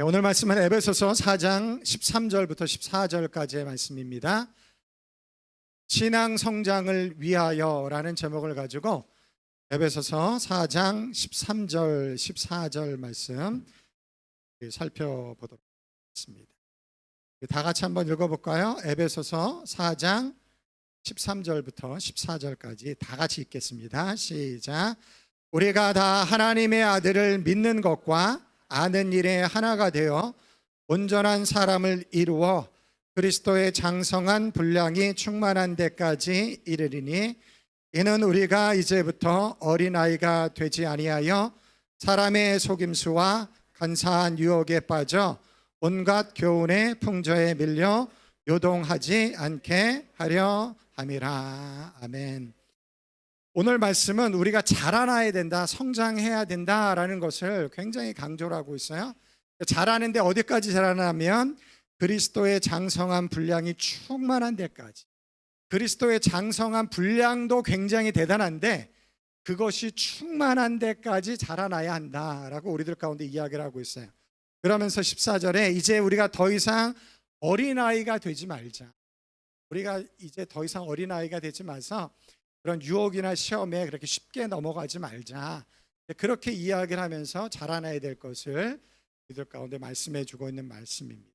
오늘 말씀은 에베소서 4장 13절부터 14절까지의 말씀입니다. 신앙 성장을 위하여라는 제목을 가지고 에베소서 4장 13절 14절 말씀 살펴보도록 하겠습니다. 다 같이 한번 읽어볼까요? 에베소서 4장 13절부터 14절까지 다 같이 읽겠습니다. 시작. 우리가 다 하나님의 아들을 믿는 것과 아는 일에 하나가 되어 온전한 사람을 이루어 그리스도의 장성한 분량이 충만한 데까지 이르리니, 이는 우리가 이제부터 어린아이가 되지 아니하여 사람의 속임수와 간사한 유혹에 빠져 온갖 교훈의 풍조에 밀려 요동하지 않게 하려 함이라. 아멘. 오늘 말씀은 우리가 자라나야 된다, 성장해야 된다라는 것을 굉장히 강조를 하고 있어요. 자라는데 어디까지 자라나면 그리스도의 장성한 분량이 충만한 데까지. 그리스도의 장성한 분량도 굉장히 대단한데 그것이 충만한 데까지 자라나야 한다라고 우리들 가운데 이야기를 하고 있어요. 그러면서 14절에 이제 우리가 더 이상 어린아이가 되지 말자. 우리가 이제 더 이상 어린아이가 되지 마서 그런 유혹이나 시험에 그렇게 쉽게 넘어가지 말자. 그렇게 이야기를 하면서 자라나야 될 것을 우리들 가운데 말씀해 주고 있는 말씀입니다.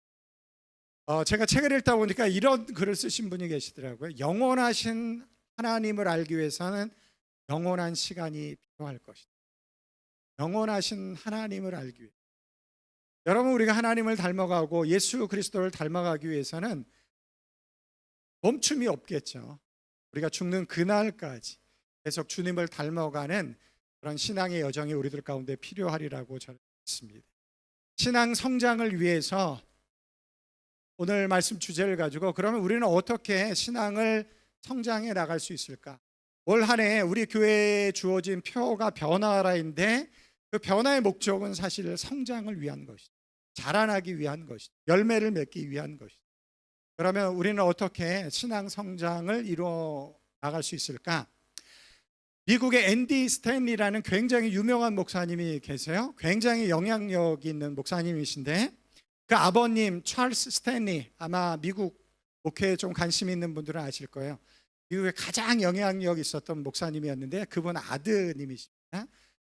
제가 책을 읽다 보니까 이런 글을 쓰신 분이 계시더라고요. 영원하신 하나님을 알기 위해서는 영원한 시간이 필요할 것이다. 영원하신 하나님을 알기 위해. 여러분, 우리가 하나님을 닮아가고 예수 그리스도를 닮아가기 위해서는 멈춤이 없겠죠. 우리가 죽는 그날까지 계속 주님을 닮아가는 그런 신앙의 여정이 우리들 가운데 필요하리라고 저는 믿습니다. 신앙 성장을 위해서 오늘 말씀 주제를 가지고 그러면 우리는 어떻게 신앙을 성장해 나갈 수 있을까? 올 한 해 우리 교회에 주어진 표가 변화라인데 그 변화의 목적은 사실 성장을 위한 것이죠. 자라나기 위한 것이죠. 열매를 맺기 위한 것이죠. 그러면 우리는 어떻게 신앙 성장을 이루어 나갈 수 있을까? 미국의 앤디 스탠리라는 굉장히 유명한 목사님이 계세요. 굉장히 영향력 있는 목사님이신데 그 아버님 찰스 스탠리, 아마 미국 목회에 좀 관심 있는 분들은 아실 거예요. 미국에 가장 영향력 있었던 목사님이었는데 그분 아드님이십니다.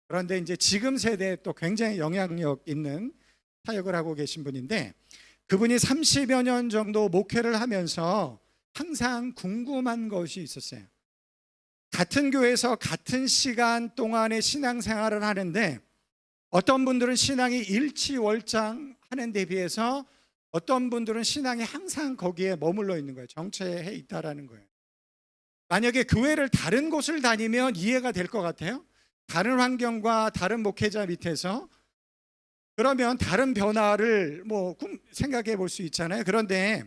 그런데 이제 지금 세대에 또 굉장히 영향력 있는 사역을 하고 계신 분인데 그분이 30여 년 정도 목회를 하면서 항상 궁금한 것이 있었어요. 같은 교회에서 같은 시간 동안의 신앙생활을 하는데 어떤 분들은 신앙이 일치월장하는 데 비해서 어떤 분들은 신앙이 항상 거기에 머물러 있는 거예요. 정체해 있다라는 거예요. 만약에 교회를 다른 곳을 다니면 이해가 될 것 같아요. 다른 환경과 다른 목회자 밑에서 그러면 다른 변화를 생각해 볼 수 있잖아요. 그런데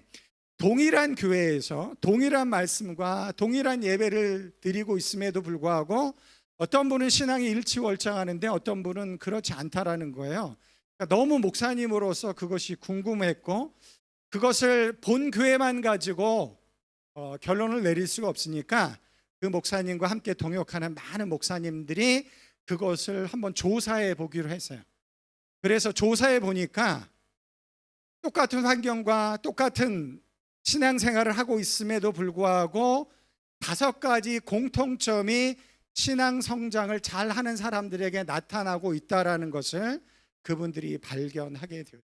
동일한 교회에서 동일한 말씀과 동일한 예배를 드리고 있음에도 불구하고 어떤 분은 신앙이 일치월장하는데 어떤 분은 그렇지 않다라는 거예요. 그러니까 너무 목사님으로서 그것이 궁금했고 그것을 본 교회만 가지고 결론을 내릴 수가 없으니까 그 목사님과 함께 동역하는 많은 목사님들이 그것을 한번 조사해 보기로 했어요. 그래서 조사해 보니까 똑같은 환경과 똑같은 신앙생활을 하고 있음에도 불구하고 5가지 공통점이 신앙 성장을 잘하는 사람들에게 나타나고 있다는 것을 그분들이 발견하게 되었습니다.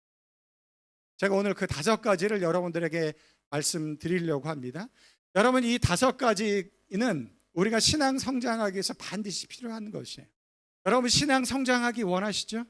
제가 오늘 그 5가지를 여러분들에게 말씀드리려고 합니다. 여러분, 이 5가지는 우리가 신앙 성장하기 위해서 반드시 필요한 것이에요. 여러분, 신앙 성장하기 원하시죠?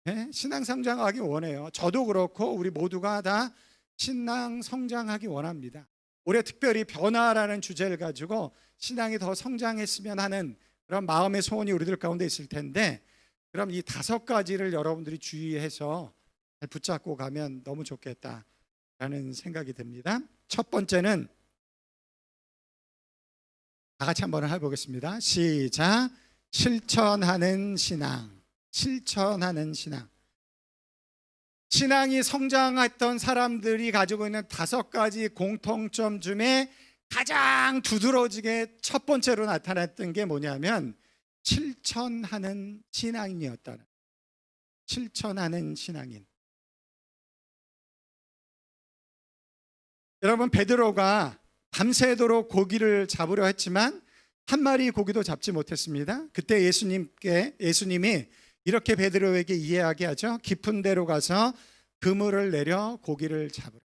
네? 신앙 성장하기 원해요. 저도 그렇고 우리 모두가 다 신앙 성장하기 원합니다. 올해 특별히 변화라는 주제를 가지고 신앙이 더 성장했으면 하는 그런 마음의 소원이 우리들 가운데 있을 텐데 그럼 이 5가지를 여러분들이 주의해서 잘 붙잡고 가면 너무 좋겠다라는 생각이 듭니다. 첫 번째는 다 같이 한번 해보겠습니다. 시작. 실천하는 신앙. 실천하는 신앙. 신앙이 성장했던 사람들이 가지고 있는 5가지 공통점 중에 가장 두드러지게 첫 번째로 나타났던 게 뭐냐면 실천하는 신앙이었다는. 실천하는 신앙인. 여러분, 베드로가 밤새도록 고기를 잡으려 했지만 한 마리 고기도 잡지 못했습니다. 그때 예수님이 이렇게 베드로에게 이해하게 하죠. 깊은 데로 가서 그물을 내려 고기를 잡으라.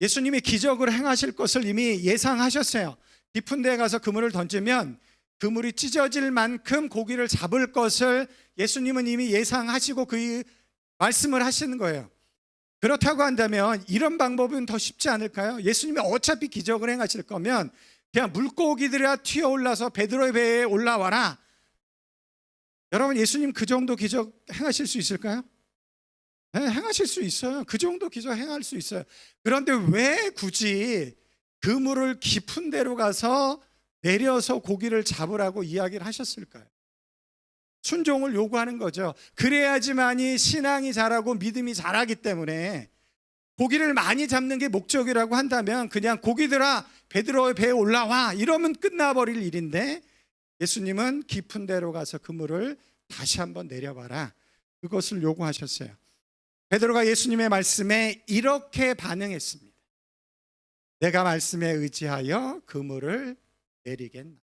예수님이 기적을 행하실 것을 이미 예상하셨어요. 깊은 데에 가서 그물을 던지면 그물이 찢어질 만큼 고기를 잡을 것을 예수님은 이미 예상하시고 그 말씀을 하시는 거예요. 그렇다고 한다면 이런 방법은 더 쉽지 않을까요? 예수님이 어차피 기적을 행하실 거면 그냥 물고기들이라 튀어올라서 베드로의 배에 올라와라. 여러분, 예수님 그 정도 기적 행하실 수 있을까요? 네, 행하실 수 있어요. 그 정도 기적 행할 수 있어요. 그런데 왜 굳이 그물을 깊은 데로 가서 내려서 고기를 잡으라고 이야기를 하셨을까요? 순종을 요구하는 거죠. 그래야지만이 신앙이 자라고 믿음이 자라기 때문에 고기를 많이 잡는 게 목적이라고 한다면 그냥 고기들아 베드로의 배에 올라와 이러면 끝나버릴 일인데 예수님은 깊은 데로 가서 그물을 다시 한번 내려봐라. 그것을 요구하셨어요. 베드로가 예수님의 말씀에 이렇게 반응했습니다. 내가 말씀에 의지하여 그물을 내리겠나.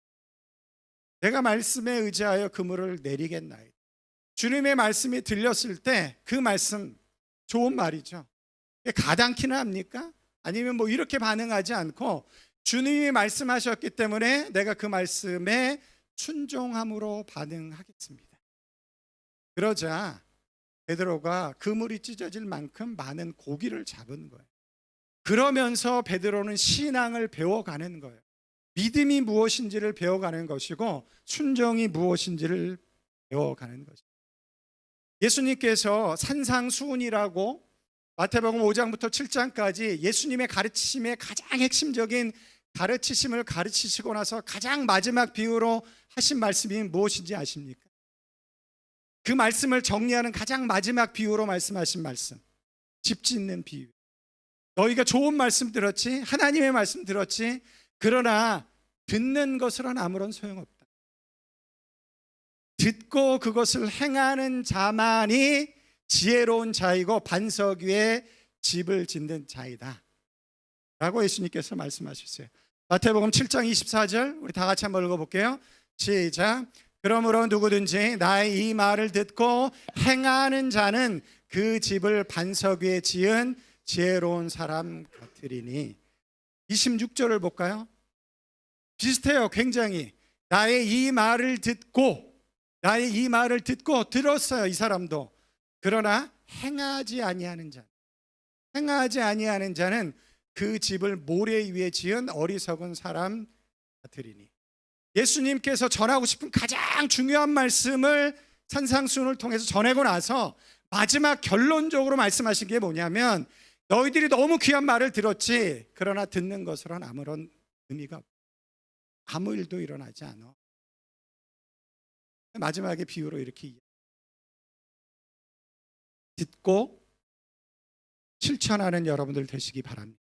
내가 말씀에 의지하여 그물을 내리겠나이다. 주님의 말씀이 들렸을 때 그 말씀 좋은 말이죠. 가당키나 합니까? 아니면 뭐 이렇게 반응하지 않고 주님이 말씀하셨기 때문에 내가 그 말씀에 순종함으로 반응하겠습니다. 그러자 베드로가 그물이 찢어질 만큼 많은 고기를 잡은 거예요. 그러면서 베드로는 신앙을 배워가는 거예요. 믿음이 무엇인지를 배워가는 것이고 순종이 무엇인지를 배워가는 것입니다. 예수님께서 산상수훈이라고 마태복음 5장부터 7장까지 예수님의 가르치심의 가장 핵심적인 가르치심을 가르치시고 나서 가장 마지막 비유로 하신 말씀이 무엇인지 아십니까? 그 말씀을 정리하는 가장 마지막 비유로 말씀하신 말씀, 집 짓는 비유. 너희가 좋은 말씀 들었지? 하나님의 말씀 들었지? 그러나 듣는 것으로는 아무런 소용없다. 듣고 그것을 행하는 자만이 지혜로운 자이고 반석 위에 집을 짓는 자이다 라고 예수님께서 말씀하셨어요. 마태복음 7장 24절 우리 다 같이 한번 읽어볼게요. 시작. 그러므로 누구든지 나의 이 말을 듣고 행하는 자는 그 집을 반석 위에 지은 지혜로운 사람 같으리니. 26절을 볼까요? 비슷해요. 굉장히. 나의 이 말을 듣고 들었어요. 이 사람도. 그러나 행하지 아니하는 자는 그 집을 모래 위에 지은 어리석은 사람 같으리니. 예수님께서 전하고 싶은 가장 중요한 말씀을 산상수훈을 통해서 전하고 나서 마지막 결론적으로 말씀하신 게 뭐냐면 너희들이 너무 귀한 말을 들었지 그러나 듣는 것으로는 아무런 의미가 없다. 아무 일도 일어나지 않아. 마지막에 비유로 이렇게 듣고 실천하는 여러분들 되시기 바랍니다.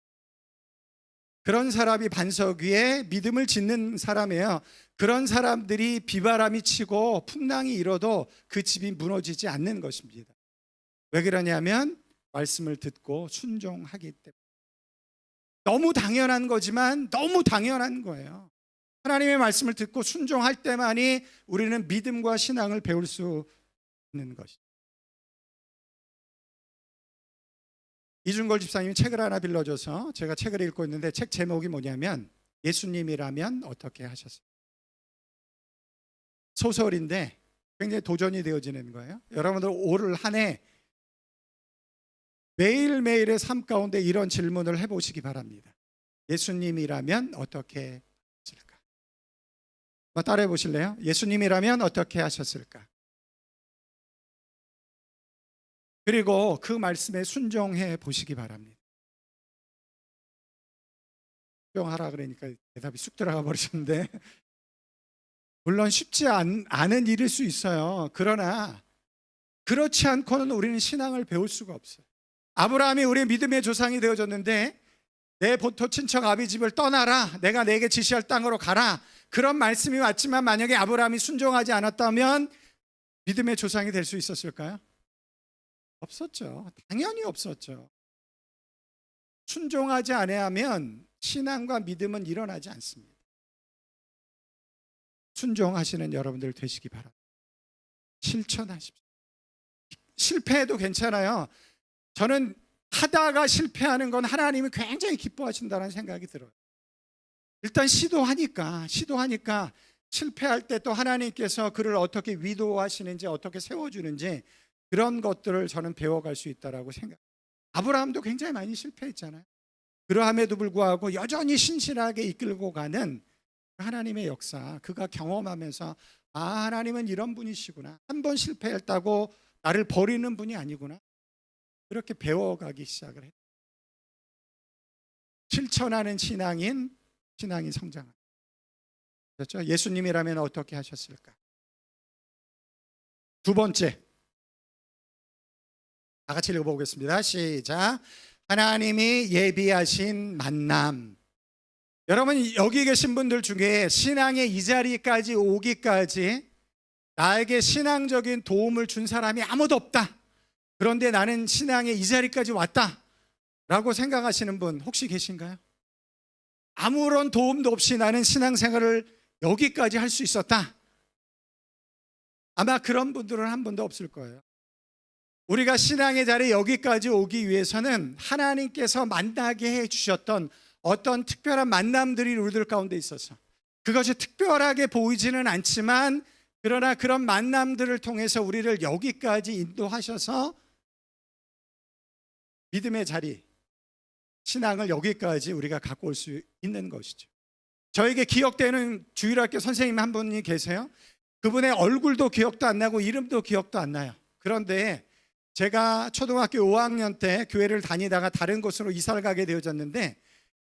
그런 사람이 반석 위에 믿음을 짓는 사람이에요. 그런 사람들이 비바람이 치고 풍랑이 일어도 그 집이 무너지지 않는 것입니다. 왜 그러냐면 말씀을 듣고 순종하기 때문에. 너무 당연한 거지만 너무 당연한 거예요. 하나님의 말씀을 듣고 순종할 때만이 우리는 믿음과 신앙을 배울 수 있는 것이죠. 이준걸 집사님이 책을 하나 빌려줘서 제가 책을 읽고 있는데 책 제목이 뭐냐면 예수님이라면 어떻게 하셨어요? 소설인데 굉장히 도전이 되어지는 거예요. 여러분들 올 한 해 매일매일의 삶 가운데 이런 질문을 해보시기 바랍니다. 예수님이라면 어떻게 하실까? 한번 따라해 보실래요? 예수님이라면 어떻게 하셨을까? 그리고 그 말씀에 순종해 보시기 바랍니다. 순종하라 그러니까 대답이 쑥 들어가 버리셨는데 물론 쉽지 않은 일일 수 있어요. 그러나 그렇지 않고는 우리는 신앙을 배울 수가 없어요. 아브라함이 우리의 믿음의 조상이 되어졌는데 내 본토 친척 아비 집을 떠나라, 내가 내게 지시할 땅으로 가라, 그런 말씀이 왔지만 만약에 아브라함이 순종하지 않았다면 믿음의 조상이 될 수 있었을까요? 없었죠. 당연히 없었죠. 순종하지 아니하면 신앙과 믿음은 일어나지 않습니다. 순종하시는 여러분들 되시기 바랍니다. 실천하십시오. 실패해도 괜찮아요. 저는 하다가 실패하는 건 하나님이 굉장히 기뻐하신다는 생각이 들어요. 일단 시도하니까 실패할 때 또 하나님께서 그를 어떻게 위로하시는지, 어떻게 세워주는지 그런 것들을 저는 배워갈 수 있다고 생각해요. 아브라함도 굉장히 많이 실패했잖아요. 그러함에도 불구하고 여전히 신실하게 이끌고 가는 하나님의 역사, 그가 경험하면서 하나님은 이런 분이시구나, 한 번 실패했다고 나를 버리는 분이 아니구나, 그렇게 배워가기 시작을 했어요. 실천하는 신앙이 성장합니다. 그렇죠? 예수님이라면 어떻게 하셨을까? 두 번째, 다 같이 읽어보겠습니다. 시작. 하나님이 예비하신 만남. 여러분, 여기 계신 분들 중에 신앙의 이 자리까지 오기까지 나에게 신앙적인 도움을 준 사람이 아무도 없다, 그런데 나는 신앙의 이 자리까지 왔다 라고 생각하시는 분 혹시 계신가요? 아무런 도움도 없이 나는 신앙생활을 여기까지 할 수 있었다. 아마 그런 분들은 한 분도 없을 거예요. 우리가 신앙의 자리에 여기까지 오기 위해서는 하나님께서 만나게 해주셨던 어떤 특별한 만남들이 우리들 가운데 있어서, 그것이 특별하게 보이지는 않지만 그러나 그런 만남들을 통해서 우리를 여기까지 인도하셔서 믿음의 자리, 신앙을 여기까지 우리가 갖고 올 수 있는 것이죠. 저에게 기억되는 주일학교 선생님 한 분이 계세요. 그분의 얼굴도 기억도 안 나고 이름도 기억도 안 나요. 그런데 제가 초등학교 5학년 때 교회를 다니다가 다른 곳으로 이사를 가게 되어졌는데,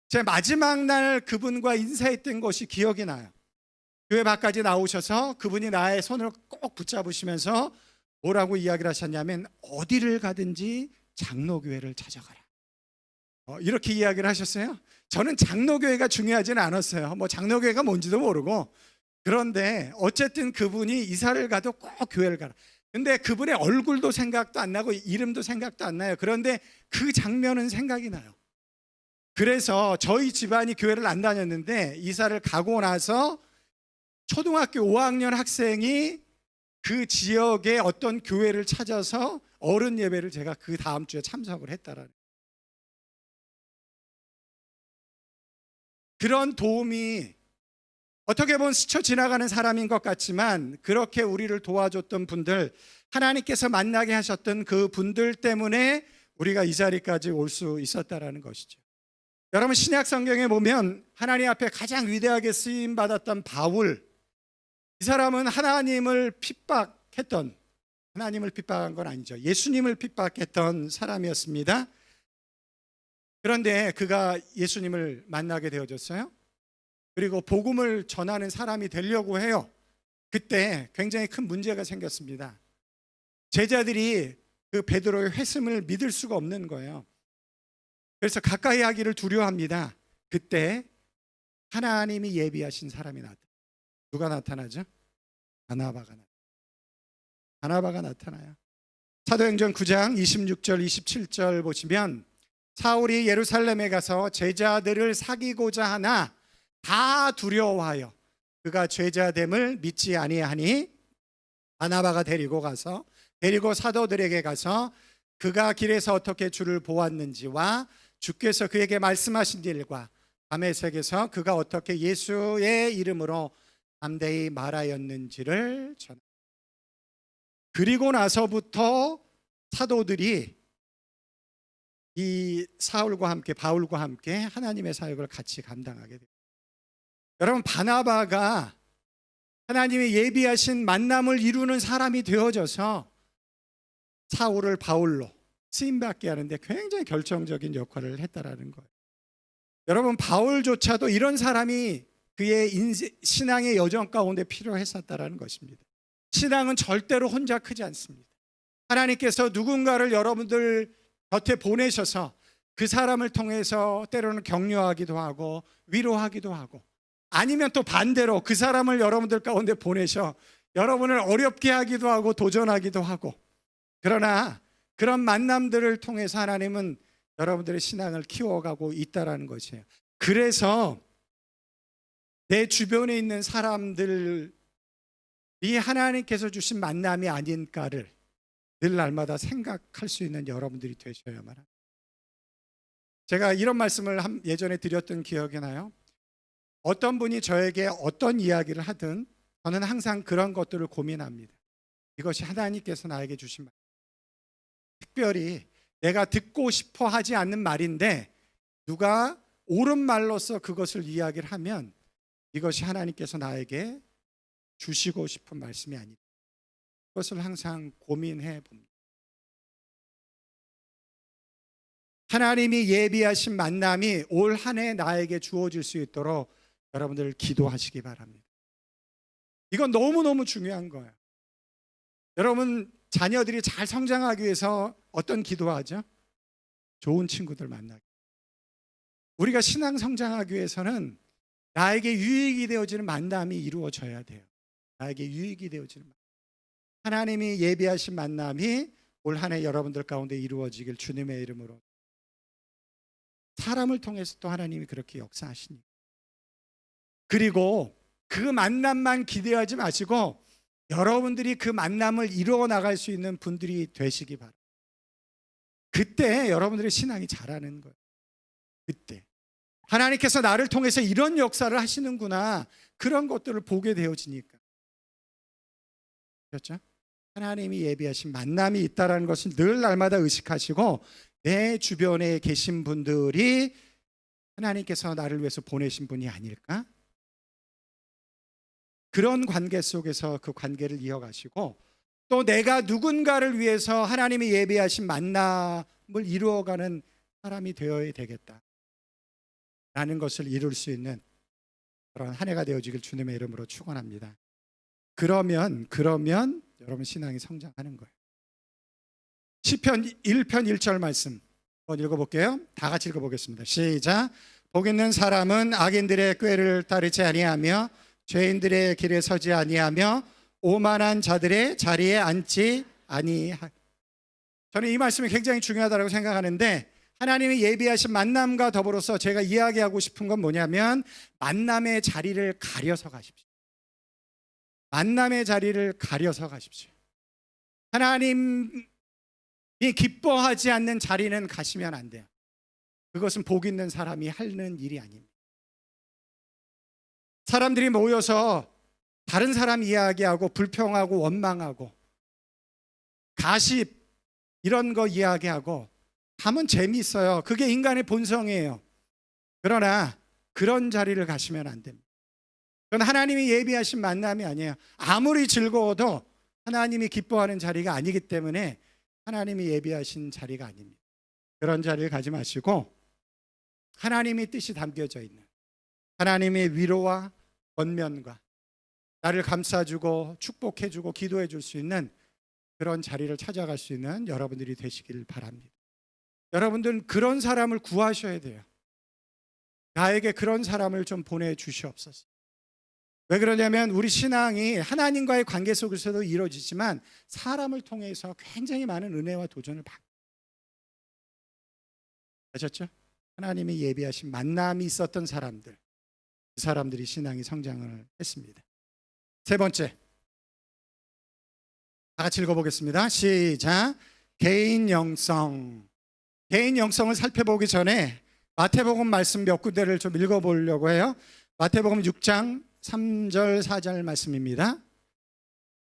제 마지막 날 그분과 인사했던 것이 기억이 나요. 교회 밖까지 나오셔서 그분이 나의 손을 꼭 붙잡으시면서 뭐라고 이야기를 하셨냐면, 어디를 가든지 장로교회를 찾아가라, 이렇게 이야기를 하셨어요. 저는 장로교회가 중요하지는 않았어요. 장로교회가 뭔지도 모르고. 그런데 어쨌든 그분이 이사를 가도 꼭 교회를 가라. 근데 그분의 얼굴도 생각도 안 나고 이름도 생각도 안 나요. 그런데 그 장면은 생각이 나요. 그래서 저희 집안이 교회를 안 다녔는데 이사를 가고 나서 초등학교 5학년 학생이 그 지역의 어떤 교회를 찾아서 어른 예배를 제가 그 다음 주에 참석을 했다라는, 그런 도움이 어떻게 보면 스쳐 지나가는 사람인 것 같지만, 그렇게 우리를 도와줬던 분들, 하나님께서 만나게 하셨던 그 분들 때문에 우리가 이 자리까지 올 수 있었다라는 것이죠. 여러분, 신약 성경에 보면 하나님 앞에 가장 위대하게 쓰임 받았던 바울, 이 사람은 하나님을 핍박한 건 아니죠. 예수님을 핍박했던 사람이었습니다. 그런데 그가 예수님을 만나게 되어졌어요. 그리고 복음을 전하는 사람이 되려고 해요. 그때 굉장히 큰 문제가 생겼습니다. 제자들이 그 베드로의 회심을 믿을 수가 없는 거예요. 그래서 가까이 하기를 두려워합니다. 그때 하나님이 예비하신 사람이 나타나요. 누가 나타나죠? 바나바가 나타나요. 사도행전 9장 26절 27절 보시면, 사울이 예루살렘에 가서 제자들을 사귀고자 하나 다 두려워하여 그가 죄자됨을 믿지 아니하니, 바나바가 데리고 사도들에게 가서 그가 길에서 어떻게 주를 보았는지와 주께서 그에게 말씀하신 일과 다메섹에서 그가 어떻게 예수의 이름으로 담대히 말하였는지를 전하. 그리고 나서부터 사도들이 이 사울과 함께, 바울과 함께 하나님의 사역을 같이 감당하게 됩니다. 여러분, 바나바가 하나님의 예비하신 만남을 이루는 사람이 되어져서 사울을 바울로 쓰임받게 하는데 굉장히 결정적인 역할을 했다라는 거예요. 여러분, 바울조차도 이런 사람이 그의 신앙의 여정 가운데 필요했었다라는 것입니다. 신앙은 절대로 혼자 크지 않습니다. 하나님께서 누군가를 여러분들 곁에 보내셔서 그 사람을 통해서 때로는 격려하기도 하고 위로하기도 하고, 아니면 또 반대로 그 사람을 여러분들 가운데 보내셔 여러분을 어렵게 하기도 하고 도전하기도 하고, 그러나 그런 만남들을 통해서 하나님은 여러분들의 신앙을 키워가고 있다라는 것이에요. 그래서 내 주변에 있는 사람들이 하나님께서 주신 만남이 아닌가를 늘 날마다 생각할 수 있는 여러분들이 되셔야만 합니다. 제가 이런 말씀을 예전에 드렸던 기억이 나요. 어떤 분이 저에게 어떤 이야기를 하든 저는 항상 그런 것들을 고민합니다. 이것이 하나님께서 나에게 주신 말, 특별히 내가 듣고 싶어 하지 않는 말인데 누가 옳은 말로서 그것을 이야기를 하면 이것이 하나님께서 나에게 주시고 싶은 말씀이 아니다. 그것을 항상 고민해 봅니다. 하나님이 예비하신 만남이 올 한 해 나에게 주어질 수 있도록 여러분들 기도하시기 바랍니다. 이건 너무너무 중요한 거예요. 여러분 자녀들이 잘 성장하기 위해서 어떤 기도하죠? 좋은 친구들 만나기. 우리가 신앙 성장하기 위해서는 나에게 유익이 되어지는 만남이 이루어져야 돼요. 나에게 유익이 되어지는 만남. 하나님이 예비하신 만남이 올 한 해 여러분들 가운데 이루어지길 주님의 이름으로. 사람을 통해서 또 하나님이 그렇게 역사하시니. 그리고 그 만남만 기대하지 마시고 여러분들이 그 만남을 이루어 나갈 수 있는 분들이 되시기 바랍니다. 그때 여러분들의 신앙이 자라는 거예요. 그때 하나님께서 나를 통해서 이런 역사를 하시는구나, 그런 것들을 보게 되어지니까. 그렇죠? 하나님이 예비하신 만남이 있다는 것을 늘 날마다 의식하시고 내 주변에 계신 분들이 하나님께서 나를 위해서 보내신 분이 아닐까? 그런 관계 속에서 그 관계를 이어가시고 또 내가 누군가를 위해서 하나님이 예비하신 만남을 이루어가는 사람이 되어야 되겠다 라는 것을 이룰 수 있는 그런 한 해가 되어지길 주님의 이름으로 축원합니다. 그러면 여러분 신앙이 성장하는 거예요. 시편 1편 1절 말씀 한번 읽어볼게요. 다 같이 읽어보겠습니다. 시작. 복 있는 사람은 악인들의 꾀를 따르지 아니하며 죄인들의 길에 서지 아니하며 오만한 자들의 자리에 앉지 아니하. 저는 이 말씀이 굉장히 중요하다고 생각하는데 하나님이 예비하신 만남과 더불어서 제가 이야기하고 싶은 건 뭐냐면 만남의 자리를 가려서 가십시오. 만남의 자리를 가려서 가십시오. 하나님이 기뻐하지 않는 자리는 가시면 안 돼요. 그것은 복 있는 사람이 하는 일이 아닙니다. 사람들이 모여서 다른 사람 이야기하고 불평하고 원망하고 가십 이런 거 이야기하고 하면 재미있어요. 그게 인간의 본성이에요. 그러나 그런 자리를 가시면 안 됩니다. 그건 하나님이 예비하신 만남이 아니에요. 아무리 즐거워도 하나님이 기뻐하는 자리가 아니기 때문에 하나님이 예비하신 자리가 아닙니다. 그런 자리를 가지 마시고 하나님의 뜻이 담겨져 있는 하나님의 위로와 권면과 나를 감싸주고 축복해주고 기도해줄 수 있는 그런 자리를 찾아갈 수 있는 여러분들이 되시길 바랍니다. 여러분들은 그런 사람을 구하셔야 돼요. 나에게 그런 사람을 좀 보내주시옵소서. 왜 그러냐면 우리 신앙이 하나님과의 관계 속에서도 이루어지지만 사람을 통해서 굉장히 많은 은혜와 도전을 받고, 아셨죠? 하나님이 예비하신 만남이 있었던 사람들, 그 사람들이 신앙이 성장을 했습니다. 세 번째, 다 같이 읽어보겠습니다. 시작. 개인 영성. 개인 영성을 살펴보기 전에 마태복음 말씀 몇 군데를 좀 읽어보려고 해요. 마태복음 6장 3절 4절 말씀입니다.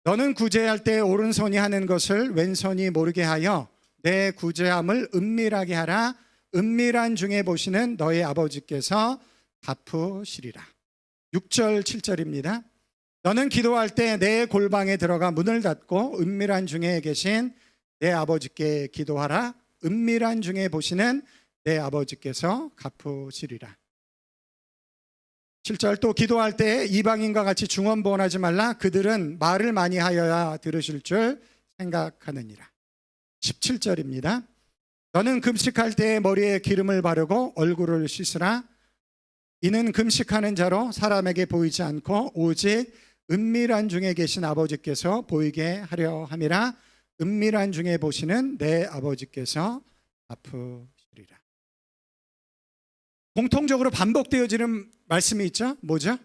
너는 구제할 때 오른손이 하는 것을 왼손이 모르게 하여 내 구제함을 은밀하게 하라. 은밀한 중에 보시는 너희 아버지께서 갚으시리라. 6절 7절입니다. 너는 기도할 때 내 골방에 들어가 문을 닫고 은밀한 중에 계신 내 아버지께 기도하라. 은밀한 중에 보시는 내 아버지께서 갚으시리라. 7절 또 기도할 때 이방인과 같이 중언부언하지 말라. 그들은 말을 많이 하여야 들으실 줄 생각하느니라. 17절입니다. 너는 금식할 때 머리에 기름을 바르고 얼굴을 씻으라. 이는 금식하는 자로 사람에게 보이지 않고 오직 은밀한 중에 계신 아버지께서 보이게 하려 함이라. 은밀한 중에 보시는 내 아버지께서 갚으시리라. 공통적으로 반복되어지는 말씀이 있죠. 뭐죠?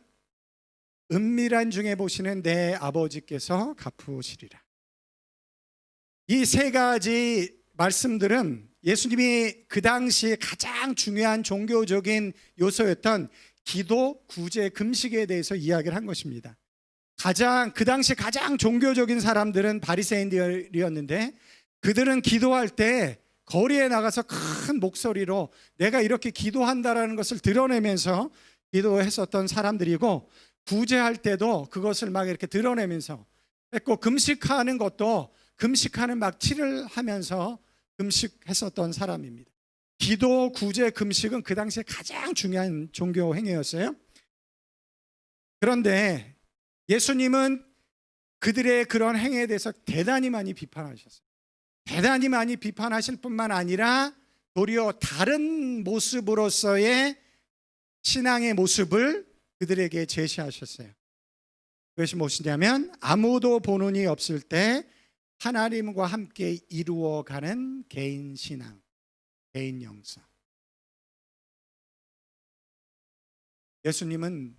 은밀한 중에 보시는 내 아버지께서 갚으시리라. 이 세 가지 말씀들은 예수님이 그 당시 가장 중요한 종교적인 요소였던 기도, 구제, 금식에 대해서 이야기를 한 것입니다. 그 당시 가장 종교적인 사람들은 바리새인들이었는데, 그들은 기도할 때 거리에 나가서 큰 목소리로 내가 이렇게 기도한다라는 것을 드러내면서 기도했었던 사람들이고, 구제할 때도 그것을 막 이렇게 드러내면서 했고, 금식하는 것도 금식하는 막 티를 하면서 금식했었던 사람입니다. 기도, 구제, 금식은 그 당시에 가장 중요한 종교 행위였어요. 그런데 예수님은 그들의 그런 행위에 대해서 대단히 많이 비판하셨어요. 대단히 많이 비판하실 뿐만 아니라 도리어 다른 모습으로서의 신앙의 모습을 그들에게 제시하셨어요. 그것이 무엇이냐면, 아무도 보는 이 없을 때 하나님과 함께 이루어가는 개인 신앙, 개인 영성. 예수님은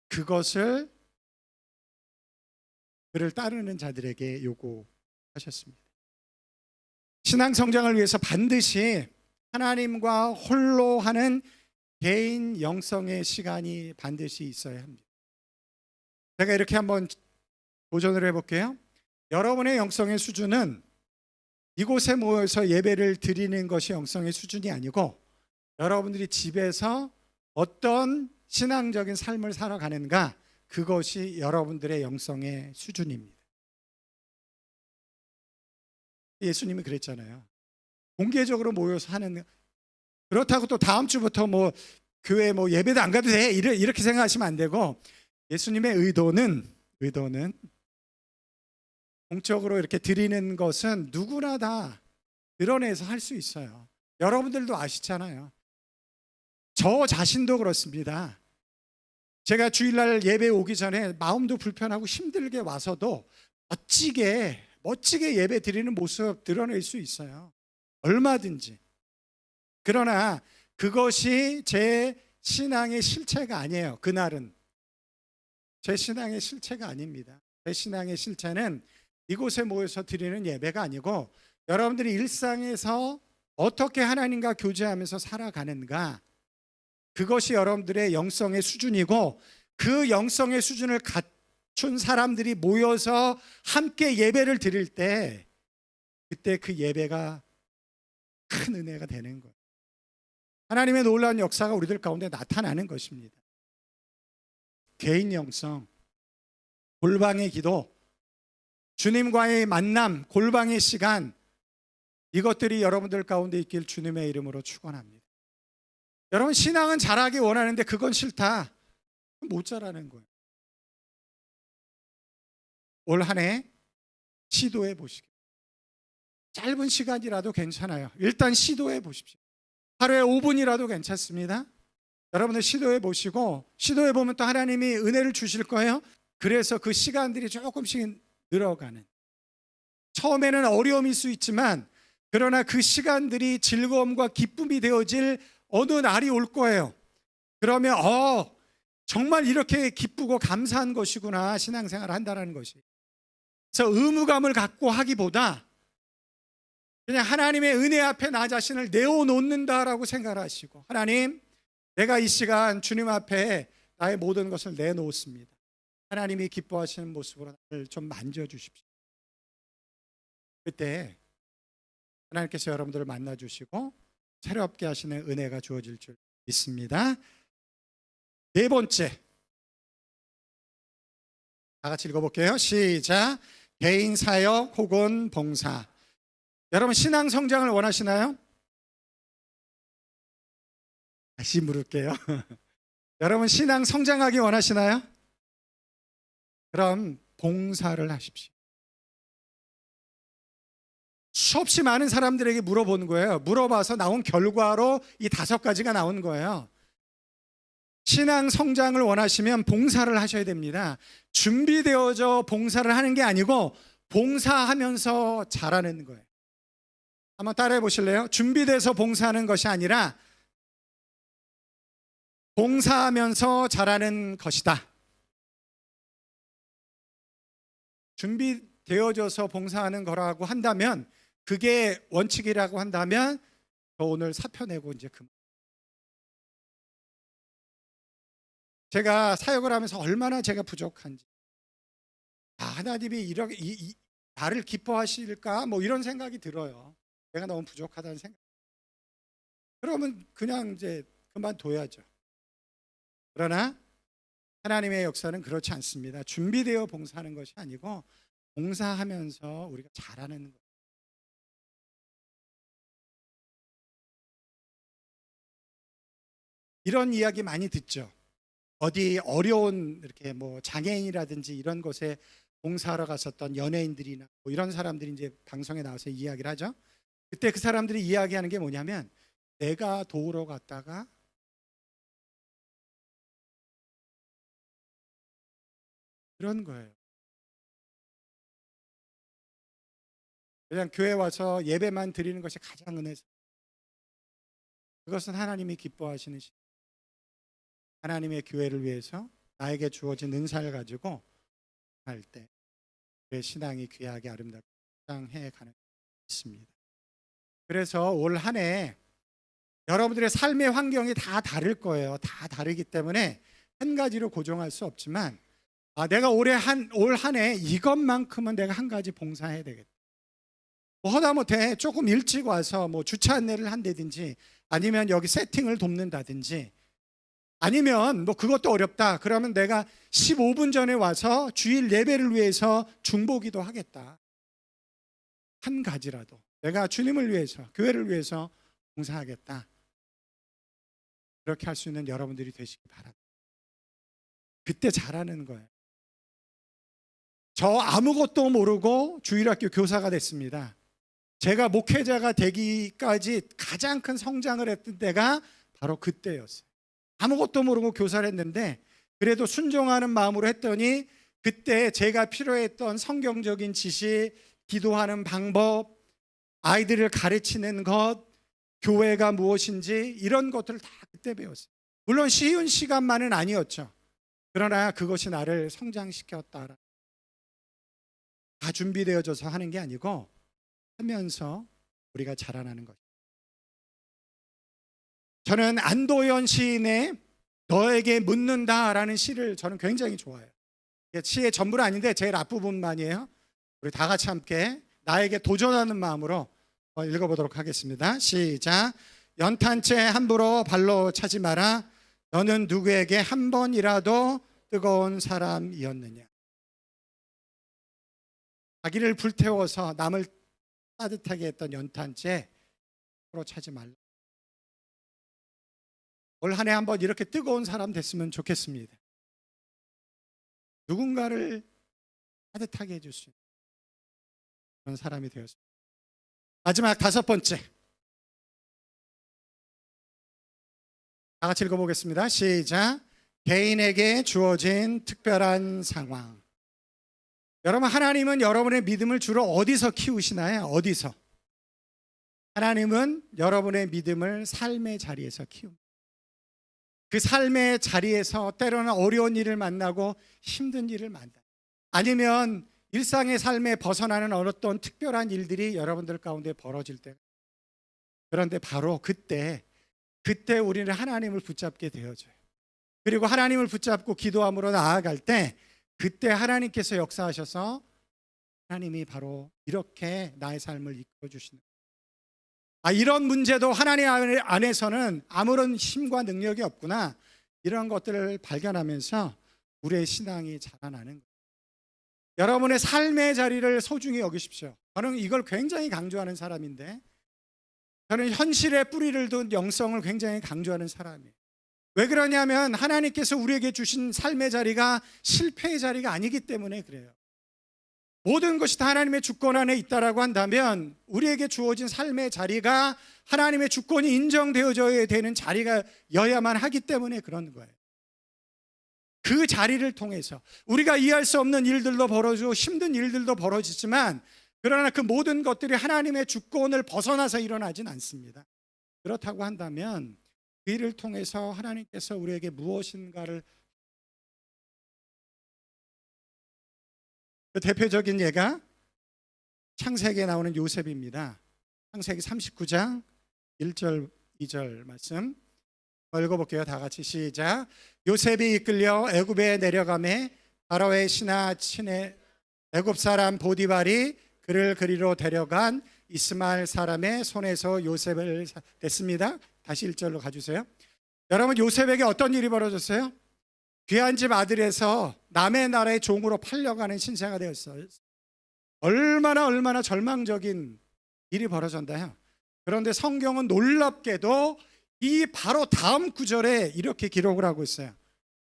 그것을 그를 따르는 자들에게 요구하셨습니다. 신앙 성장을 위해서 반드시 하나님과 홀로 하는 개인 영성의 시간이 반드시 있어야 합니다. 제가 이렇게 한번 도전을 해볼게요. 여러분의 영성의 수준은 이곳에 모여서 예배를 드리는 것이 영성의 수준이 아니고, 여러분들이 집에서 어떤 신앙적인 삶을 살아가는가, 그것이 여러분들의 영성의 수준입니다. 예수님이 그랬잖아요. 공개적으로 모여서 하는, 그렇다고 또 다음 주부터 뭐 교회 뭐 예배도 안 가도 돼 이렇게 생각하시면 안 되고, 예수님의 의도는 공적으로 이렇게 드리는 것은 누구나 다 드러내서 할 수 있어요. 여러분들도 아시잖아요. 저 자신도 그렇습니다. 제가 주일날 예배 오기 전에 마음도 불편하고 힘들게 와서도 멋지게 예배 드리는 모습 드러낼 수 있어요. 얼마든지. 그러나 그것이 제 신앙의 실체가 아니에요. 그날은 제 신앙의 실체가 아닙니다. 제 신앙의 실체는 이곳에 모여서 드리는 예배가 아니고, 여러분들이 일상에서 어떻게 하나님과 교제하면서 살아가는가, 그것이 여러분들의 영성의 수준이고, 그 영성의 수준을 갖춘 사람들이 모여서 함께 예배를 드릴 때, 그때 그 예배가 큰 은혜가 되는 거예요. 하나님의 놀라운 역사가 우리들 가운데 나타나는 것입니다. 개인 영성, 골방의 기도, 주님과의 만남, 골방의 시간, 이것들이 여러분들 가운데 있길 주님의 이름으로 축원합니다. 여러분, 신앙은 잘하기 원하는데 그건 싫다, 못 자라는 거예요. 올 한 해 시도해 보시기, 짧은 시간이라도 괜찮아요. 일단 시도해 보십시오. 하루에 5분이라도 괜찮습니다. 여러분들 시도해 보시고, 시도해 보면 또 하나님이 은혜를 주실 거예요. 그래서 그 시간들이 조금씩 늘어가는, 처음에는 어려움일 수 있지만, 그러나 그 시간들이 즐거움과 기쁨이 되어질 어느 날이 올 거예요. 그러면 정말 이렇게 기쁘고 감사한 것이구나, 신앙생활을 한다는 것이. 그래서 의무감을 갖고 하기보다 그냥 하나님의 은혜 앞에 나 자신을 내어놓는다라고 생각하시고, 하나님, 내가 이 시간 주님 앞에 나의 모든 것을 내놓습니다. 하나님이 기뻐하시는 모습으로 나를 좀 만져주십시오. 그때 하나님께서 여러분들을 만나주시고 새롭게 하시는 은혜가 주어질 줄 믿습니다. 네 번째, 다 같이 읽어볼게요. 시작. 개인 사역 혹은 봉사. 여러분, 신앙 성장을 원하시나요? 다시 물을게요. 여러분, 신앙 성장하기 원하시나요? 그럼 봉사를 하십시오. 수없이 많은 사람들에게 물어보는 거예요. 물어봐서 나온 결과로 이 5가지가 나온 거예요. 신앙 성장을 원하시면 봉사를 하셔야 됩니다. 준비되어져 봉사를 하는 게 아니고 봉사하면서 자라는 거예요. 한번 따라해 보실래요? 준비돼서 봉사하는 것이 아니라 봉사하면서 자라는 것이다. 준비되어져서 봉사하는 거라고 한다면, 그게 원칙이라고 한다면, 저 오늘 사표 내고 이제 그만. 제가 사역을 하면서 얼마나 제가 부족한지, 하나님이 이렇게 나를 기뻐하실까 뭐 이런 생각이 들어요. 내가 너무 부족하다는 생각. 그러면 그냥 이제 그만둬야죠. 그러나 하나님의 역사는 그렇지 않습니다. 준비되어 봉사하는 것이 아니고 봉사하면서 우리가 잘하는 거예요. 이런 이야기 많이 듣죠. 어디 어려운 이렇게 뭐 장애인이라든지 이런 곳에 봉사하러 갔었던 연예인들이나 뭐 이런 사람들이 이제 방송에 나와서 이야기를 하죠. 그때 그 사람들이 이야기하는 게 뭐냐면, 내가 도우러 갔다가 그런 거예요. 그냥 교회 와서 예배만 드리는 것이 가장 은혜죠. 그것은 하나님이 기뻐하시는 하나님의 교회를 위해서 나에게 주어진 은사를 가지고 할 때 내 신앙이 귀하게 아름답게 성장해 가는 있습니다. 그래서 올 한 해 여러분들의 삶의 환경이 다 다를 거예요. 다 다르기 때문에 한 가지로 고정할 수 없지만, 내가 올 한 해 이것만큼은 내가 한 가지 봉사해야 되겠다. 뭐 하다못해 조금 일찍 와서 뭐 주차 안내를 한다든지, 아니면 여기 세팅을 돕는다든지, 아니면 뭐 그것도 어렵다 그러면 내가 15분 전에 와서 주일 예배를 위해서 중보기도 하겠다. 한 가지라도 내가 주님을 위해서, 교회를 위해서 봉사하겠다. 그렇게 할 수 있는 여러분들이 되시기 바랍니다. 그때 잘하는 거예요. 저 아무것도 모르고 주일학교 교사가 됐습니다. 제가 목회자가 되기까지 가장 큰 성장을 했던 때가 바로 그때였어요. 아무것도 모르고 교사를 했는데, 그래도 순종하는 마음으로 했더니 그때 제가 필요했던 성경적인 지식, 기도하는 방법, 아이들을 가르치는 것, 교회가 무엇인지 이런 것들을 다 그때 배웠어요. 물론 쉬운 시간만은 아니었죠. 그러나 그것이 나를 성장시켰다. 다 준비되어져서 하는 게 아니고 하면서 우리가 자라나는 것. 저는 안도현 시인의 너에게 묻는다라는 시를 저는 굉장히 좋아해요. 시의 전부는 아닌데 제일 앞부분만이에요. 우리 다 같이 함께 나에게 도전하는 마음으로 읽어보도록 하겠습니다. 시작. 연탄재 함부로 발로 차지 마라. 너는 누구에게 한 번이라도 뜨거운 사람이었느냐. 자기를 불태워서 남을 따뜻하게 했던 연탄재 함부로 차지 말라. 올 한 해 한번 이렇게 뜨거운 사람 됐으면 좋겠습니다. 누군가를 따뜻하게 해줄 수 있는 그런 사람이 되었습니다. 마지막 5번째, 다 같이 읽어보겠습니다. 시작. 개인에게 주어진 특별한 상황. 여러분, 하나님은 여러분의 믿음을 주로 어디서 키우시나요? 어디서? 하나님은 여러분의 믿음을 삶의 자리에서 키웁니다. 그 삶의 자리에서 때로는 어려운 일을 만나고 힘든 일을 만나, 아니면 일상의 삶에 벗어나는 어떤 특별한 일들이 여러분들 가운데 벌어질 때, 그런데 바로 그때 우리는 하나님을 붙잡게 되어져요. 그리고 하나님을 붙잡고 기도함으로 나아갈 때 그때 하나님께서 역사하셔서 하나님이 바로 이렇게 나의 삶을 이끌어 주시는, 이런 문제도 하나님 안에서는 아무런 힘과 능력이 없구나, 이런 것들을 발견하면서 우리의 신앙이 자라나는 거예요. 여러분의 삶의 자리를 소중히 여기십시오. 저는 이걸 굉장히 강조하는 사람인데, 저는 현실에 뿌리를 둔 영성을 굉장히 강조하는 사람이에요. 왜 그러냐면 하나님께서 우리에게 주신 삶의 자리가 실패의 자리가 아니기 때문에 그래요. 모든 것이 다 하나님의 주권 안에 있다라고 한다면 우리에게 주어진 삶의 자리가 하나님의 주권이 인정되어져야 되는 자리가 여야만 하기 때문에 그런 거예요. 그 자리를 통해서 우리가 이해할 수 없는 일들도 벌어지고 힘든 일들도 벌어지지만, 그러나 그 모든 것들이 하나님의 주권을 벗어나서 일어나진 않습니다. 그렇다고 한다면 그 일을 통해서 하나님께서 우리에게 무엇인가를, 그 대표적인 예가 창세기에 나오는 요셉입니다. 창세기 39장 1절 2절 말씀 읽어볼게요. 다 같이 시작. 요셉이 이끌려 애굽에 내려가매 바로의 신하 친의 애굽 사람 보디발이 그를 그리로 데려간 이스마엘 사람의 손에서 요셉을 냈습니다. 다시 1절로 가주세요. 여러분, 요셉에게 어떤 일이 벌어졌어요? 귀한 집 아들에서 남의 나라의 종으로 팔려가는 신세가 되었어요. 얼마나 절망적인 일이 벌어졌나요? 그런데 성경은 놀랍게도 이 바로 다음 구절에 이렇게 기록을 하고 있어요.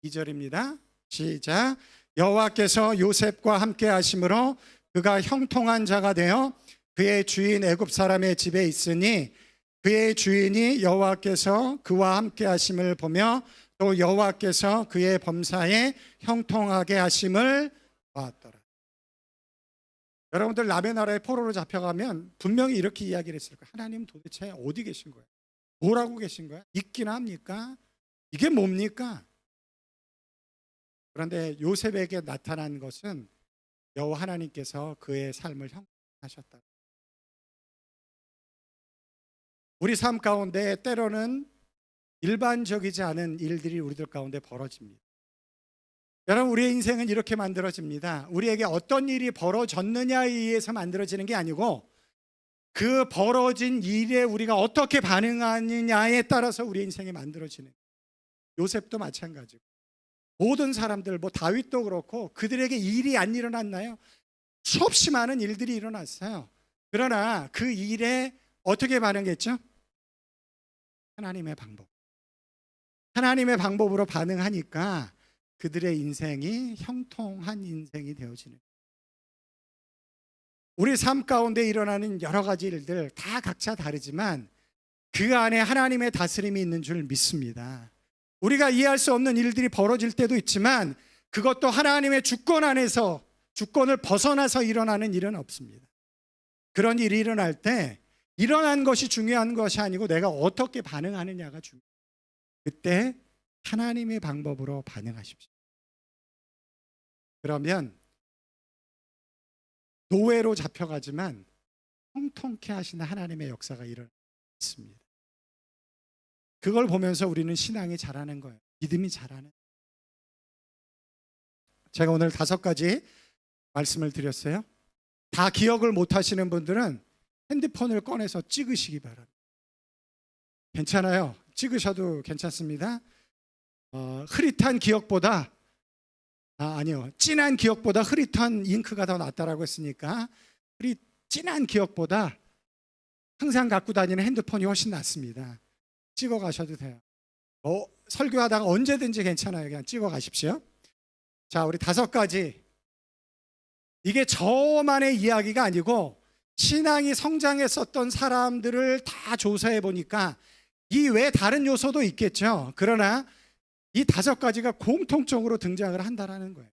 2절입니다. 시작. 여호와께서 요셉과 함께 하심으로 그가 형통한 자가 되어 그의 주인 애굽 사람의 집에 있으니 그의 주인이 여호와께서 그와 함께 하심을 보며 또 여호와께서 그의 범사에 형통하게 하심을 보았더라. 여러분들 남의 나라에 포로로 잡혀가면 분명히 이렇게 이야기를 했을 거예요. 하나님 도대체 어디 계신 거예요? 뭐라고 계신 거예요? 있긴 합니까? 이게 뭡니까? 그런데 요셉에게 나타난 것은 여호와 하나님께서 그의 삶을 형통하셨다. 우리 삶 가운데 때로는 일반적이지 않은 일들이 우리들 가운데 벌어집니다. 여러분, 우리의 인생은 이렇게 만들어집니다. 우리에게 어떤 일이 벌어졌느냐에 의해서 만들어지는 게 아니고 그 벌어진 일에 우리가 어떻게 반응하느냐에 따라서 우리의 인생이 만들어지는. 요셉도 마찬가지고 모든 사람들, 다윗도 그렇고 그들에게 일이 안 일어났나요? 수없이 많은 일들이 일어났어요. 그러나 그 일에 어떻게 반응했죠? 하나님의 방법으로 반응하니까 그들의 인생이 형통한 인생이 되어지는. 우리 삶 가운데 일어나는 여러 가지 일들 다 각자 다르지만 그 안에 하나님의 다스림이 있는 줄 믿습니다. 우리가 이해할 수 없는 일들이 벌어질 때도 있지만 그것도 하나님의 주권 안에서, 주권을 벗어나서 일어나는 일은 없습니다. 그런 일이 일어날 때 일어난 것이 중요한 것이 아니고 내가 어떻게 반응하느냐가 중요해요. 그때 하나님의 방법으로 반응하십시오. 그러면 노예로 잡혀가지만 형통케 하시는 하나님의 역사가 일어났습니다. 그걸 보면서 우리는 신앙이 자라는 거예요. 믿음이 자라는. 제가 오늘 5가지 말씀을 드렸어요. 다 기억을 못 하시는 분들은 핸드폰을 꺼내서 찍으시기 바랍니다. 괜찮아요. 찍으셔도 괜찮습니다. 흐릿한 기억보다 아니요, 진한 기억보다 흐릿한 잉크가 더 낫다라고 했으니까 진한 기억보다 항상 갖고 다니는 핸드폰이 훨씬 낫습니다. 찍어 가셔도 돼요. 설교하다가 언제든지 괜찮아요. 그냥 찍어 가십시오. 자, 우리 5가지. 이게 저만의 이야기가 아니고 신앙이 성장했었던 사람들을 다 조사해 보니까 이 외에 다른 요소도 있겠죠. 그러나 이 5가지가 공통적으로 등장을 한다라는 거예요.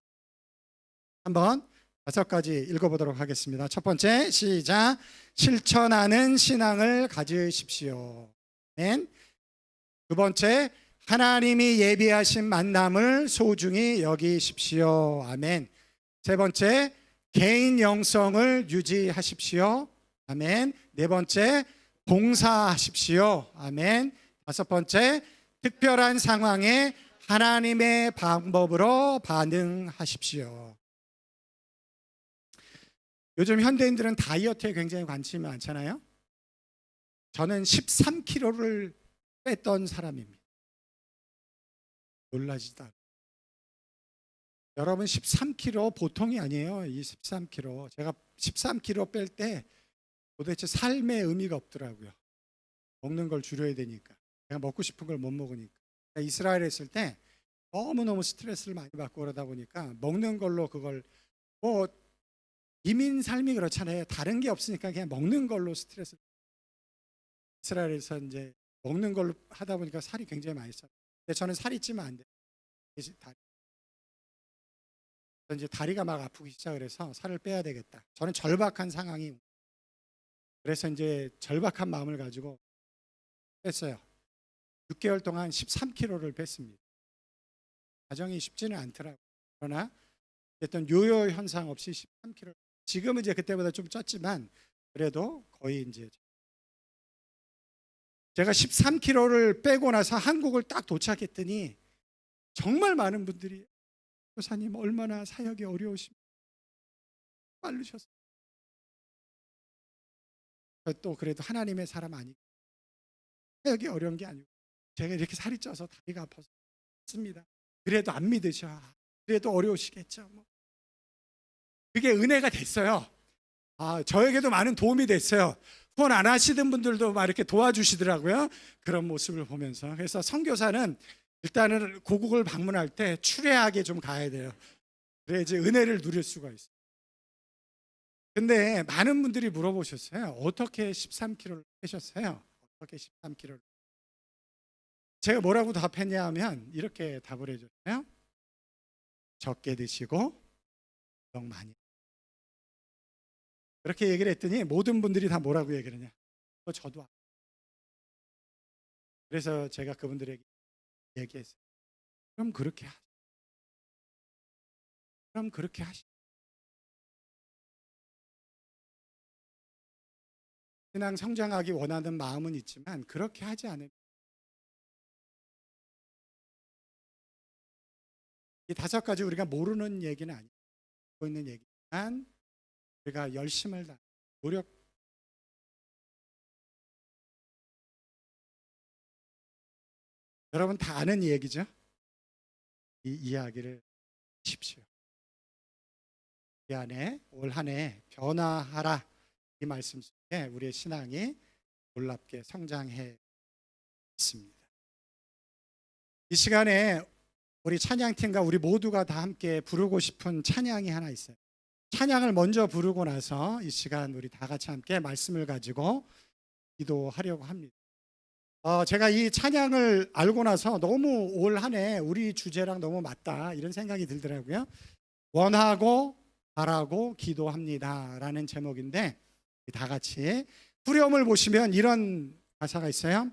한번 5가지 읽어보도록 하겠습니다. 첫 번째, 시작. 실천하는 신앙을 가지십시오. 아멘. 두 번째, 하나님이 예비하신 만남을 소중히 여기십시오. 아멘. 세 번째, 개인 영성을 유지하십시오. 아멘. 네 번째, 봉사하십시오. 아멘. 5번째, 특별한 상황에 하나님의 방법으로 반응하십시오. 요즘 현대인들은 다이어트에 굉장히 관심이 많잖아요. 저는 13kg를 뺐던 사람입니다. 놀라지도 않아요. 여러분, 13kg 보통이 아니에요. 이 13kg. 제가 13kg 뺄 때 도대체 삶의 의미가 없더라고요. 먹는 걸 줄여야 되니까. 내가 먹고 싶은 걸 못 먹으니까. 이스라엘에 있을 때 너무너무 스트레스를 많이 받고 그러다 보니까 먹는 걸로 그걸, 이민 삶이 그렇잖아요. 다른 게 없으니까 그냥 먹는 걸로 스트레스. 이스라엘에서 이제 먹는 걸로 하다 보니까 살이 굉장히 많이 쪄요. 근데 저는 살이 찌면 안 돼요. 이제 다리가 막 아프기 시작을 해서 살을 빼야 되겠다. 저는 절박한 상황이, 그래서 이제 절박한 마음을 가지고 뺐어요. 6개월 동안 13kg를 뺐습니다. 과정이 쉽지는 않더라고요. 그러나 어쨌든 요요 현상 없이 13kg. 지금은 이제 그때보다 좀 쪘지만 그래도 거의 이제 제가 13kg를 빼고 나서 한국을 딱 도착했더니 정말 많은 분들이 교사님 얼마나 사역이 어려우십니까? 빠르셨어요. 또 그래도 하나님의 사람 아니고 사역이 어려운 게 아니고 제가 이렇게 살이 쪄서 다리가 아파서 씁니다. 그래도 안 믿으셔. 그래도 어려우시겠죠. 뭐. 그게 은혜가 됐어요. 저에게도 많은 도움이 됐어요. 후원 안 하시던 분들도 막 이렇게 도와주시더라고요. 그런 모습을 보면서. 그래서 선교사는 일단은 고국을 방문할 때 추레하게 좀 가야 돼요. 그래야지 은혜를 누릴 수가 있어요. 근데 많은 분들이 물어보셨어요. 어떻게 13kg를 빼셨어요? 어떻게 13kg를? 제가 뭐라고 답했냐 하면 이렇게 답을 해줬어요. 적게 드시고 운동 많이. 그렇게 얘기를 했더니 모든 분들이 다 뭐라고 얘기를 하냐. 저도. 그래서 제가 그분들에게 얘기했어요. 그럼 그렇게 하시. 그럼 그렇게 하시. 신앙 성장하기 원하는 마음은 있지만 그렇게 하지 않으면 이 5가지 우리가 모르는 얘기는 아니고 있는 얘기지만 우리가 열심을 다 노력. 여러분 다 아는 얘기죠? 이 이야기를 하십시오. 이 안에 올 한 해 변화하라, 이 말씀 속에 우리의 신앙이 놀랍게 성장해 있습니다. 이 시간에 우리 찬양팀과 우리 모두가 다 함께 부르고 싶은 찬양이 하나 있어요. 찬양을 먼저 부르고 나서 이 시간 우리 다 같이 함께 말씀을 가지고 기도하려고 합니다. 제가 이 찬양을 알고 나서 너무 올 한 해 우리 주제랑 너무 맞다 이런 생각이 들더라고요. 원하고 바라고 기도합니다 라는 제목인데 다 같이 후렴을 보시면 이런 가사가 있어요.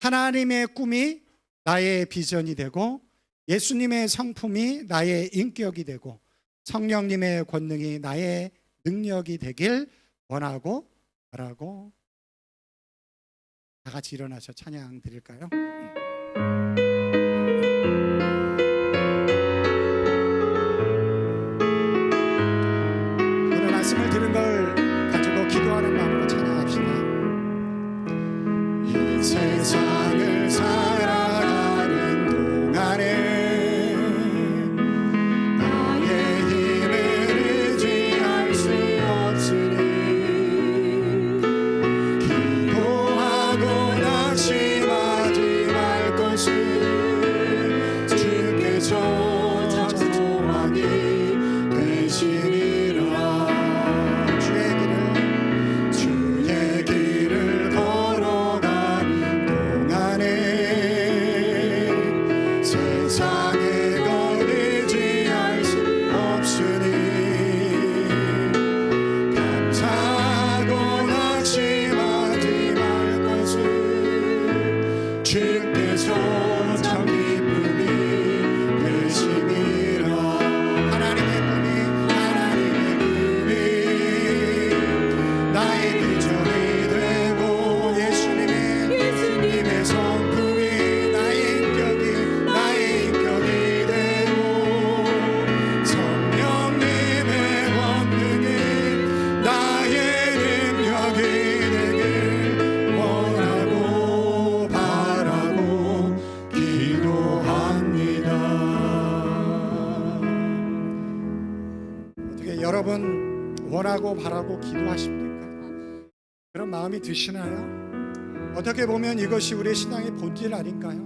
하나님의 꿈이 나의 비전이 되고 예수님의 성품이 나의 인격이 되고 성령님의 권능이 나의 능력이 되길 원하고 바라고. 다 같이 일어나서 찬양 드릴까요? 오늘 말씀을 들은 걸 가지고 기도하는 마음으로 찬양합시다. 이 세상을 살아가는 동안에 여러분 원하고 바라고 기도하십니까? 그런 마음이 드시나요? 어떻게 보면 이것이 우리의 신앙의 본질 아닌가요?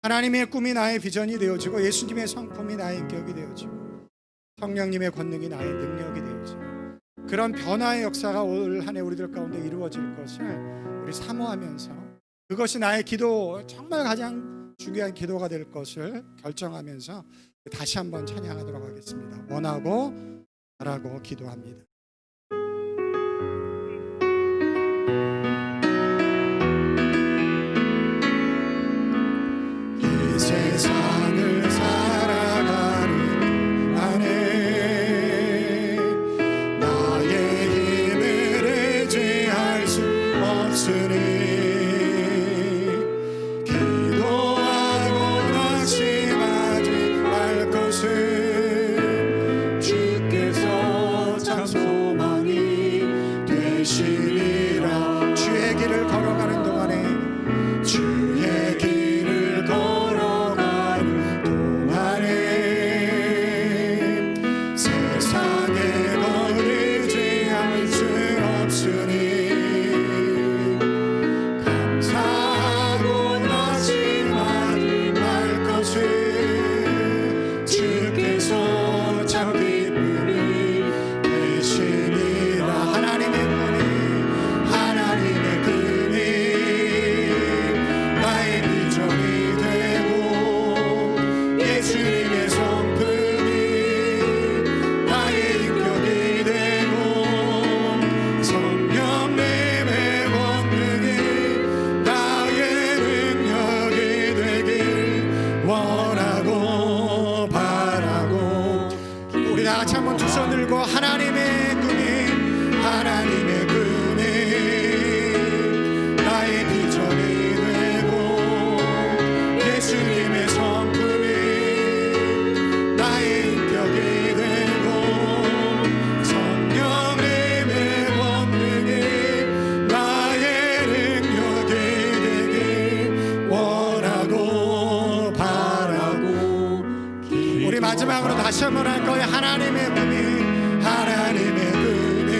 하나님의 꿈이 나의 비전이 되어지고 예수님의 성품이 나의 인격이 되어지고 성령님의 권능이 나의 능력이 되어지고 그런 변화의 역사가 올 한 해 우리들 가운데 이루어질 것을 우리 사모하면서 그것이 나의 기도, 정말 가장 중요한 기도가 될 것을 결정하면서 다시 한번 찬양하도록 하겠습니다. 원하고 바라고 기도합니다. 이 세상을 살아가는 안에 나의 힘을 의지할 수 없으니 기도하고 낙심하지 말 것을 주께서 참 소망이 되시리라. 주의 길을 걸어가는 동안에 주의 길을 걸어가는 동안에 세상에 걸리지 않을 수 없으니 감사하고 낙심하지 말 것을 주께서 참 기쁨이 되시리라. 하나님의 은혜 하나님의 금이 나의 비전이 되고 예수님의 성품이 나의 인격이 되고 성령님의 권능이 나의 능력이 되길 원하고 바라고. 우리 다 같이 한번 두 손 들고 하나님의 꿈이 하나님의 꿈이 나의 비전이 되고 예수님의 성품이 나의 인격이 되고 성령님의 권능이 나의 능력이 되길 원하고 바라고. 우리 마지막으로 다시 한번 할 거예요. 하나님의 꿈이 하나님의 꿈이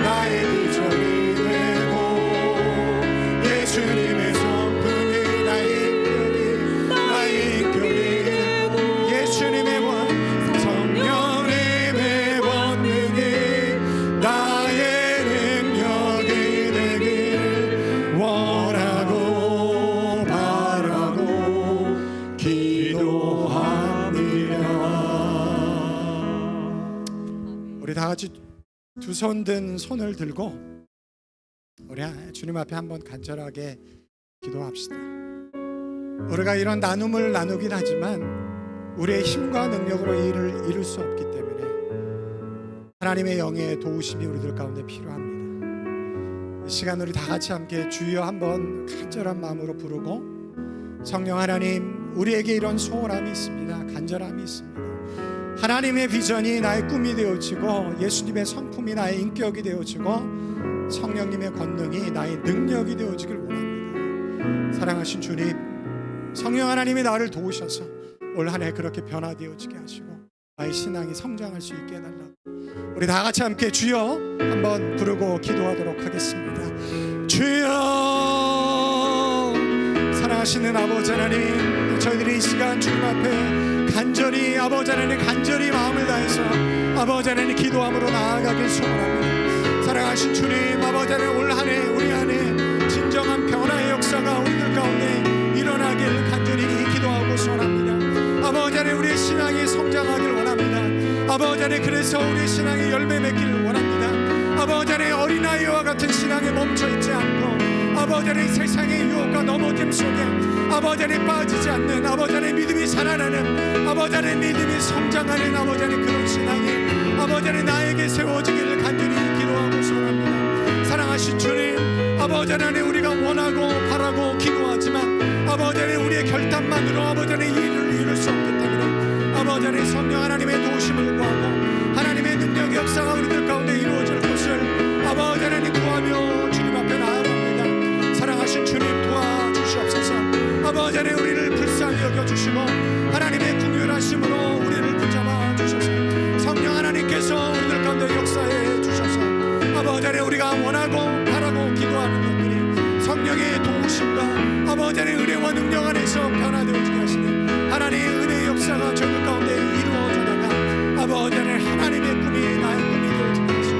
나의 비전이 되고 예수님의 성품이 나의 인격이 되고 예수님의 성령님의 권능이 나의 능력이 되길 원하고 바라고 기도합니다. 우리 다 같이 두 손 든 손을 들고 우리 주님 앞에 한번 간절하게 기도합시다. 우리가 이런 나눔을 나누긴 하지만 우리의 힘과 능력으로 일을 이룰 수 없기 때문에 하나님의 영의 도우심이 우리들 가운데 필요합니다. 이 시간 우리 다 같이 함께 주여 한번 간절한 마음으로 부르고 성령 하나님, 우리에게 이런 소원함이 있습니다. 간절함이 있습니다. 하나님의 비전이 나의 꿈이 되어지고 예수님의 성품이 나의 인격이 되어지고 성령님의 권능이 나의 능력이 되어지길 원합니다. 사랑하신 주님, 성령 하나님이 나를 도우셔서 올 한 해 그렇게 변화되어지게 하시고 나의 신앙이 성장할 수 있게 해달라고 우리 다 같이 함께 주여 한번 부르고 기도하도록 하겠습니다. 주여, 사랑하시는 아버지 하나님, 저희들이 이 시간 주님 앞에 간절히 아버지 하나님 간절히 마음을 다해서 아버지 하나님 기도함으로 나아가길 소원합니다. 사랑하신 주님, 아버지 하나님 올 한 해 우리 안에 진정한 변화의 역사가 우리들 가운데 일어나길 간절히 기도하고 소원합니다. 아버지 하나님 우리의 신앙이 성장하길 원합니다. 아버지 하나님 그래서 우리의 신앙이 열매 맺기를 원합니다. 아버지 하나님 어린아이와 같은 신앙에 멈춰있지 않고 아버지 하나님 세상의 유혹과 넘어짐 속에 아버지 하나님 빠지지 않는 아버지 하나님 믿음이 살아나는 아버지 하나님 믿음이 성장하는 아버지 하나님 그런 신앙이 아버지 하나님 나에게 세워지기를 간절히 기도하고 소원합니다. 사랑하신 주님, 아버지 하나님 우리가 원하고 바라고 기도하지만 아버지 하나님 우리의 결단만으로 아버지 하나님 일을 이룰 수 없기 때문에 아버지 하나님 성령 하나님의 도우심을 구하고 하나님의 능력 역사가 우리들 가운데 이루어질 것을 아버지 하나님 구하며 주님 앞에 나아갑니다. 사랑하신 주님 도와주시옵소서. 아버지 하나님 우리를 불쌍히 여겨주시고 하나님의 긍휼하심으로 우리를 붙잡아 주셔서 성령 하나님께서 우리들 가운데 역사해 주셔서 아버지 하나님 우리가 원하고 바라고 기도하는 것들이 성령의 도우심과 아버지 하나님 은혜와 능력 안에서 변화되어지게 하시니 하나님의 은혜의 역사가 저들 가운데 이루어져 나가 아버지 하나님 하나님의 꿈이 나의 꿈이 되어지게 하시고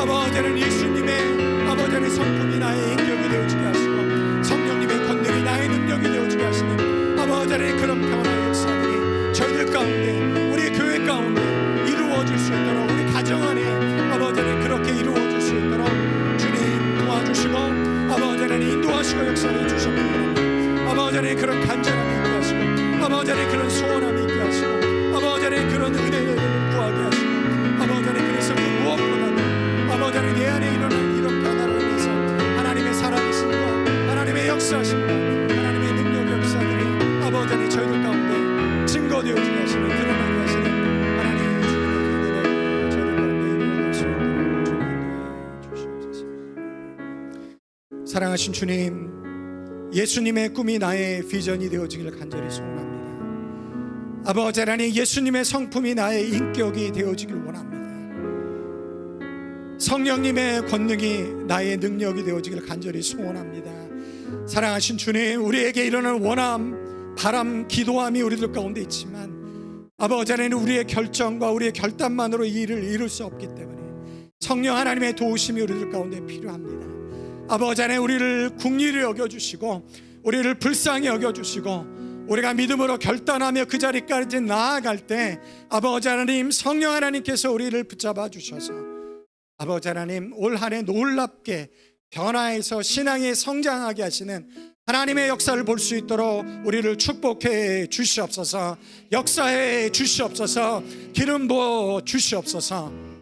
아버지 하나님 예수님의 아버지 하나님 성품이 나의 인격이 되어지게 하시고 성령님의 권능이 나의 능력이 되어지게 하시니 아버지 하나님 그런 변화의 역사들이 인도하시고 역사해 주셨기 원합니다. 아버지 하나님 그런 간절함이 있게 하시고 아버지 하나님 그런 소원함이 있게 하시고 아버지 하나님 그런 은혜를 구하게 하시고 아버지 하나님 그래서 그 무엇보다도 아버지 하나님 내 안에 일어난 이런 변화를 위해서 하나님의 살아계심과 하나님의 역사하심과 하나님의 능력 역사들이 아버지 하나님 저희들 가운데 증거되어지게 하시는 드러나게 하시는 하나님의 주님의 은혜를 저희들 가운데 일어날 수 있도록 주님 인도해 주시옵소서. 사랑하신 주님, 예수님의 꿈이 나의 비전이 되어지기를 간절히 소원합니다. 아버지 하나님, 예수님의 성품이 나의 인격이 되어지길 원합니다. 성령님의 권능이 나의 능력이 되어지길 간절히 소원합니다. 사랑하신 주님, 우리에게 일어나는 원함, 바람, 기도함이 우리들 가운데 있지만 아버지 하나님 우리의 결정과 우리의 결단만으로 이 일을 이룰 수 없기 때문에 성령 하나님의 도우심이 우리들 가운데 필요합니다. 아버지 하나님 우리를 긍휼히 여겨주시고 우리를 불쌍히 여겨주시고 우리가 믿음으로 결단하며 그 자리까지 나아갈 때 아버지 하나님 성령 하나님께서 우리를 붙잡아 주셔서 아버지 하나님 올 한 해 놀랍게 변화해서 신앙이 성장하게 하시는 하나님의 역사를 볼 수 있도록 우리를 축복해 주시옵소서. 역사해 주시옵소서. 기름 부어 주시옵소서.